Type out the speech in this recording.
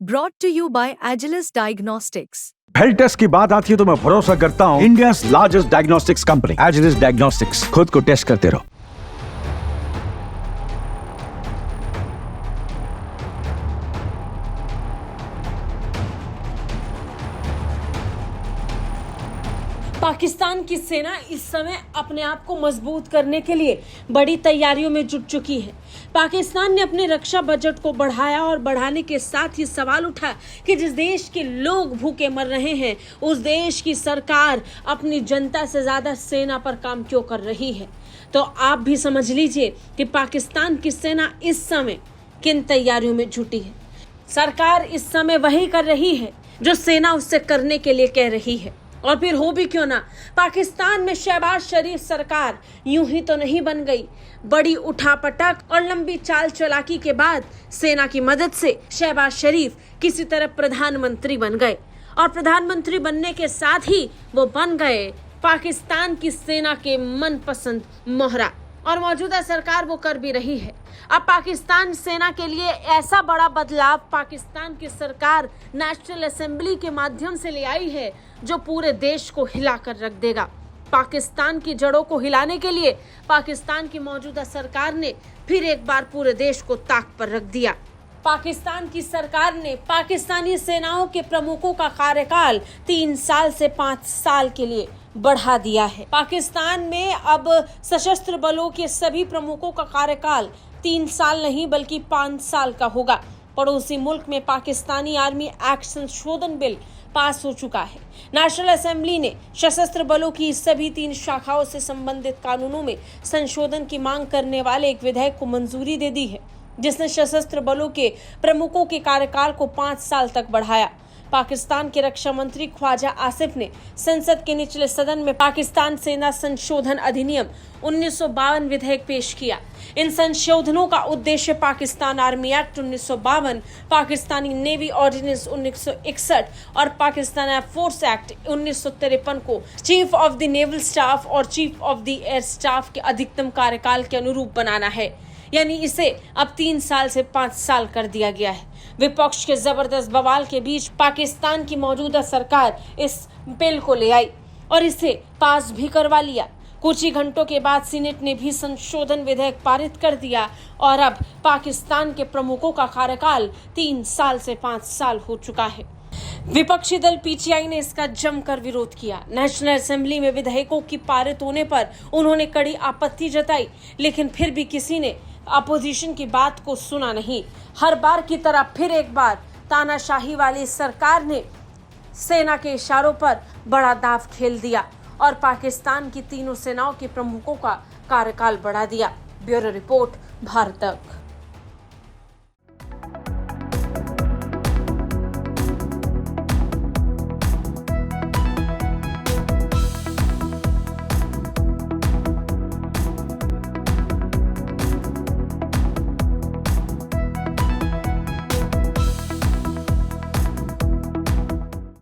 Brought to you by Agilus Diagnostics. Health test की बात आती है तो मैं भरोसा करता हूँ India largest diagnostics company Agilus diagnostics. खुद को टेस्ट करते रहो। पाकिस्तान की सेना इस समय अपने आप को मजबूत करने के लिए बड़ी तैयारियों में जुट चुकी है। पाकिस्तान ने अपने रक्षा बजट को बढ़ाया और बढ़ाने के साथ ही सवाल उठा कि जिस देश के लोग भूखे मर रहे हैं उस देश की सरकार अपनी जनता से ज्यादा सेना पर काम क्यों कर रही है। तो आप भी समझ लीजिए कि पाकिस्तान की सेना इस समय किन तैयारियों में जुटी है। सरकार इस समय वही कर रही है जो सेना उससे करने के लिए कह रही है। और फिर हो भी क्यों ना, पाकिस्तान में शहबाज शरीफ सरकार यूं ही तो नहीं बन गई। बड़ी उठापटक और लंबी चाल चलाकी के बाद सेना की मदद से शहबाज शरीफ किसी तरह प्रधानमंत्री बन गए और प्रधानमंत्री बनने के साथ ही वो बन गए पाकिस्तान की सेना के मनपसंद मोहरा। और मौजूदा सरकार वो कर भी रही है। अब पाकिस्तान सेना के लिए ऐसा बड़ा बदलाव पाकिस्तान की सरकार नेशनल असेंबली के माध्यम से ले आई है जो पूरे देश को हिला कर रख देगा। पाकिस्तान की जड़ों को हिलाने के लिए पाकिस्तान की मौजूदा सरकार ने फिर एक बार पूरे देश को ताक पर रख दिया। पाकिस्तान की सरकार ने पाकिस्तानी सेनाओं के प्रमुखों का कार्यकाल 3 साल से 5 साल के लिए बढ़ा दिया है। पाकिस्तान में अब सशस्त्र बलों के सभी प्रमुखों का कार्यकाल 3 साल नहीं बल्कि 5 साल का होगा। पड़ोसी मुल्क में पाकिस्तानी आर्मी एक्ट संशोधन बिल पास हो चुका है। नेशनल असेंबली ने सशस्त्र बलों की सभी 3 शाखाओं से संबंधित कानूनों में संशोधन की मांग करने वाले एक विधेयक को मंजूरी दे दी है, जिसने सशस्त्र बलों के प्रमुखों के कार्यकाल को 5 साल तक बढ़ाया। पाकिस्तान के रक्षा मंत्री ख्वाजा आसिफ ने संसद के निचले सदन में पाकिस्तान सेना संशोधन अधिनियम 1952 विधेयक पेश किया। इन संशोधनों का उद्देश्य Pakistan army act 1952, Pakistani navy ordinance 1961 और पाकिस्तान एयरफोर्स एक्ट 1953 को chief of the naval staff और chief of the air staff के अधिकतम कार्यकाल के अनुरूप बनाना है। यानी इसे अब 3 साल से 5 साल कर दिया गया है। विपक्ष के जबरदस्त बवाल के बीच पाकिस्तान की मौजूदा सरकार इस बिल को ले आई और इसे पास भी करवा लिया। कुछ ही घंटों के बाद सीनेट ने भी संशोधन विधेयक पारित कर दिया और अब पाकिस्तान के प्रमुखों का कार्यकाल 3 साल से 5 साल हो चुका है। विपक्षी दल पीटीआई ने इसका जमकर विरोध किया। नेशनल असेंबली में विधेयकों की पारित होने पर उन्होंने कड़ी आपत्ति जताई, लेकिन फिर भी किसी ने अपोजिशन की बात को सुना नहीं। हर बार की तरह फिर एक बार तानाशाही वाली सरकार ने सेना के इशारों पर बड़ा दाव खेल दिया और पाकिस्तान की तीनों सेनाओं के प्रमुखों का कार्यकाल बढ़ा दिया। ब्यूरो रिपोर्ट, भारत तक।